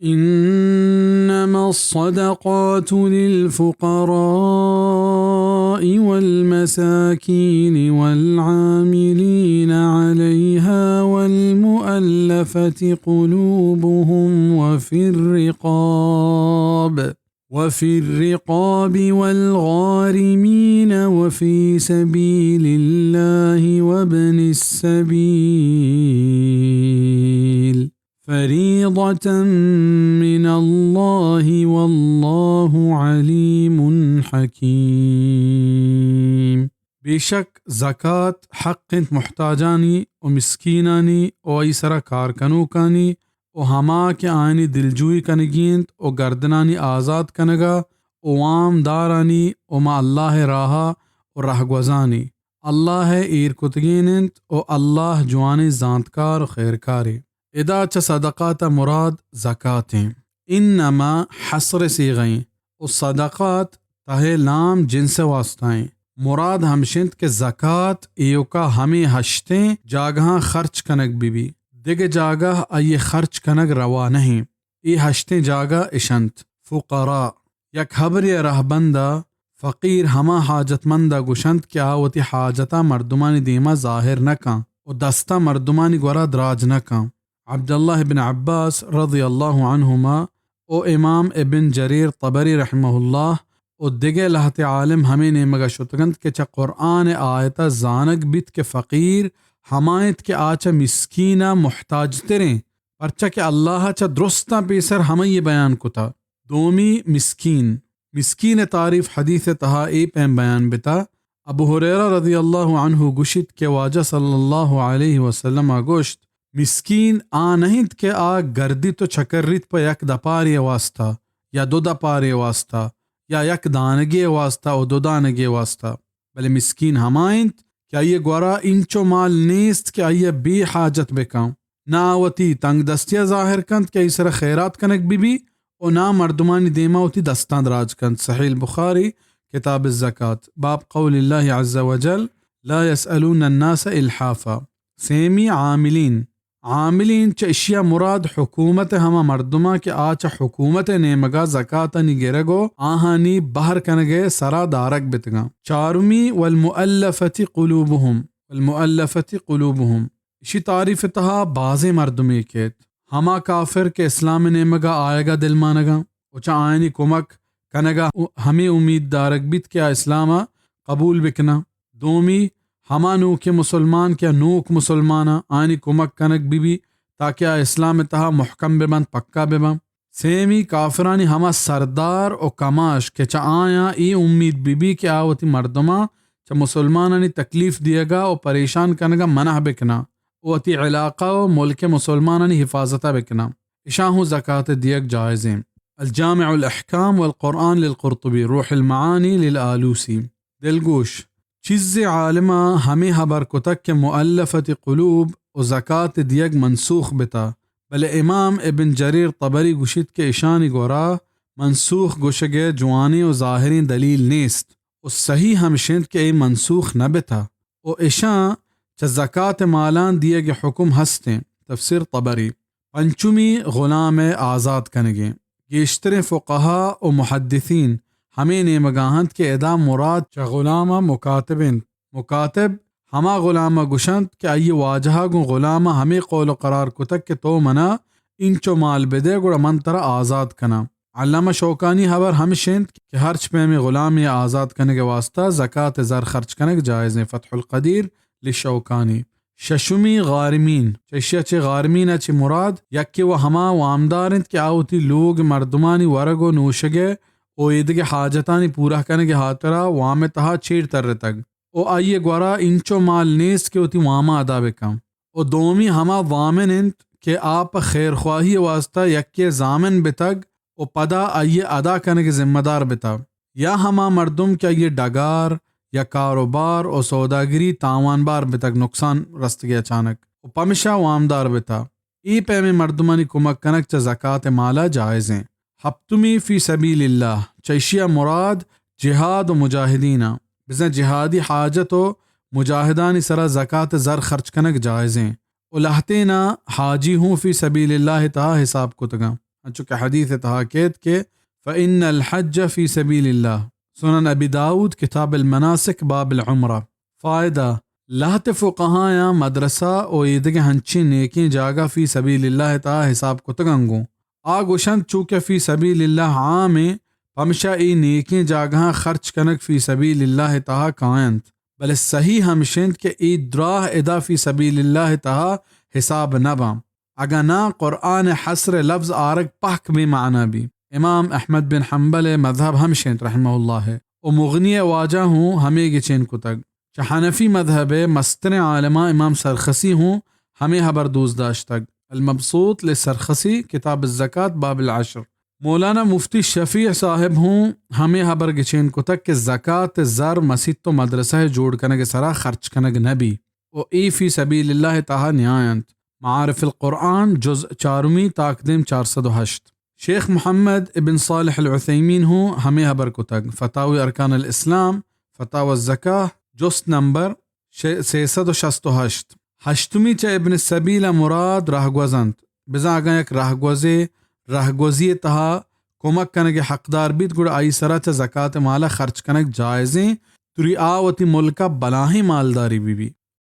إنما الصدقات للفقراء والمساكين والعاملين عليها والمؤلفة قلوبهم وفي الرقاب والغارمين وفي سبيل الله وابن السبيل فريضة من الله والله علیم حکیم۔ بے شک زکوٰۃ حق محتاجانی و مسکینانی و ایسرا کارکنوکانی و ہما کے آئینی دلجوئی کنگینت و گردنانی آزاد کنگا و وام دارانی و ما اللہ راہا و رہگوزانی اللہ ایر کتگینت و اللہ جوانی زانتکار و خیرکاری۔ ادا چا صدقات مراد زکاتیں، انما حصر سیغیں و صدقات تہے لام جنس واسطائیں۔ مراد ہمشند کے زکات ایوکا ہمیں ہشتیں جاگہاں خرچ کنگ بھی دگ جاگہ آئیے خرچ کنگ روا نہیں، ای ہشتیں جاگہ اشنت۔ فقراء یک خبر رہ بندہ فقیر ہما حاجت مندہ گشنت کیا آوتی حاجتہ مردمانی دیما ظاہر نکاں و دستہ مردمانی گورا دراج نکاں۔ عبداللہ بن عباس رضی اللہ عنہما او امام ابن جریر طبری رحمہ اللہ او دگے لہت عالم ہمیں نیمگا شتگند کے چا قرآن آیتا زانگ بیت کے فقیر ہمایت کے آچا مسکینہ محتاج تریں پرچا کہ اللہ چا درستہ پیسر ہمیں یہ بیان کتا۔ دومی مسکین تعریف حدیث تہا ای پہم بیان بتا۔ ابو ہریرہ رضی اللہ عنہ گشت کے واجہ صلی اللہ علیہ وسلم گوشت مسکین نہیں کہ گردی تو چکرریت پا یک دپاری واسطہ یا دو دپاری واسطہ یا یک دانگی واسطہ او دو دانگی واسطہ، بلے مسکین ہمائنت کہ آئیے گورا انچو مال نیست کہ آئیے بے حاجت بکاؤں، نہ آوتی تنگ دستیہ ظاہر کند کہ اسر خیرات کنک بھی او نہ مردمانی دیما ہوتی دستان دراج کند۔ صحیح البخاری کتاب الزکاة باب قول اللہ عز وجل لا يسألون الناس الحافا۔ سیمی عاملین چا اشیاء مراد حکومت ہما مردمہ کے آچا حکومت نیمگا زکاة نی گرگو آہانی بہر کنگے سرا دارک بتگا۔ چارمی والمؤلفت قلوبهم اسی تعریف تہا بازے مردمی کیت ہما کافر کے اسلام نیمگا آئے گا دل مانگا اچھا آئینی کمک کنگا ہمیں امید دارک بیت کیا اسلامہ قبول بکنا۔ دومی ہما نوک مسلمان کیا نوک مسلمانا آئینی کمک کنک بھی تاکہ اسلام تہا محکم ببند پکا ببند۔ سیمی کافرانی ہما سردار و کماش کہ چا آیا ای امید بھی کہ آوتی مردمہ چا مسلمانانی تکلیف دیے گا و پریشان کنگا منح بکنا اوتی علاقہ و ملک مسلمانانی حفاظتہ بکنا۔ اشاہوں زکاة دیگ جائزیں۔ الجامع الاحکام والقرآن للقرطبی روح المعانی للآلوسی۔ دلگوش چیز عالمہ ہمیں حبر کتک کے مؤلفت قلوب و زکاة دیگ منسوخ بتا، بلے امام ابن جریر طبری گشت کے اشانی گورا منسوخ گشگے جوانی و ظاہری دلیل نیست و صحیح ہمشند کے ای منسوخ نہ بتا و اشان چا زکاة مالان دیگ حکم ہستیں۔ تفسیر طبری۔ پنچمی غلام آزاد کنگیں۔ گیشتر فقہا و محدثین ہمیں نیمگاہند کے ادا مراد چا غلامہ مکاتب ہما غلامہ گشند کہ آئی واجہا گو غلامہ ہمیں قول و قرار کتک کہ تو منا انچو مال بدے گوڑا من ترہ آزاد کنا۔ علامہ شوکانی حبر ہمشند کہ ہرچ میں غلام آزاد کرنے کے واسطہ زکاة زر خرچ کنک جائز ہیں۔ فتح القدیر لشوکانی۔ ششمی غارمین چشیا چے غارمین اچھی مراد یک کہ وہ ہما وامدارند کہ آوتی لوگ مردمانی ورگو نوشگے او ایدگے حاجتانی پورا کرنے کے حاطرہ وام تہا چیر تر تگ او آئیے گورا انچو مال نیست کہ ہوتی واما ادا بکم او دومی ہما وامنند کہ آپ خیر خواہی واسطہ یک کے زامن بتگ او پدا آئیے ادا کرنے کے ذمہ دار بتا، یا ہما مردم کہ آئیے ڈگار یا کاروبار او سوداگری تاوان بار بتگ نقصان رست گیا اچانک او پمشا وامدار بتا، ای پیم مردمانی کمک کنک چا زکاة مالا جائز ہیں۔ ہفتمی فی سبیل اللہ چیشیا مراد جہاد و مجاہدینہ بزن جہادی حاجت و مجاہدانی سرا زکاة زر خرچ کنک جائز ہیں۔ او لہتینا حاجی ہوں فی سبیل اللہ تا حساب کتگا چونکہ حدیث تحاکیت کے فإن الحج فی سبیل اللہ، سنن ابی داود کتاب المناسک باب العمرہ۔ فائدہ لاہت فقہایا مدرسہ او عیدگہ ہنچی نیکی جاگا فی سبیل اللہ تا حساب کو تگنگو آگوشن چونکہ فی سبیل اللہ عام ہمشہ ای نیکی جاگہاں خرچ کنک فی سبیل اللہ تا کائنت، بلے صحیح ہمشند کہ ای دراہ ادا فی سبیل اللہ تا حساب نبا، اگا نا قرآن حسر لفظ آرگ پاک بھی معنی بھی۔ امام احمد بن حنبل مذہب ہمشند رحمہ اللہ ہے، او مغنی واجہ ہوں ہمیں گچین کتگ، چہ حنفی مذہب مستر عالمہ امام سرخسی ہوں ہمیں حبر دوز داشتگ۔ المبسوط لسرخسی کتاب الزکاة باب العشر۔ مولانا مفتی شفیع صاحب ہوں ہمیں حبر گچین کتگ کہ زکاة زر مسجد تو مدرسہ جوڑ کنگ سرا خرچ کنگ نبی، او ای فی سبیل اللہ تہا نیایند۔ معارف القرآن جز 4 تاقدم 408۔ شیخ محمد ابن صالح العثیمین ہوں ہمیں حبر کتگ فتاوی ارکان الاسلام فتاوی الزکاة جست نمبر 368۔ ہشتمی چا ابن السبیل مراد رہگوزند، بزا اگا یک رہگوزی تہا کمک کنگ حقدار بیت گوڑا آئی سرا چا زکاة مالا خرچ کنگ جائزیں تری آوتی ملکہ بلاہی مالداری بھی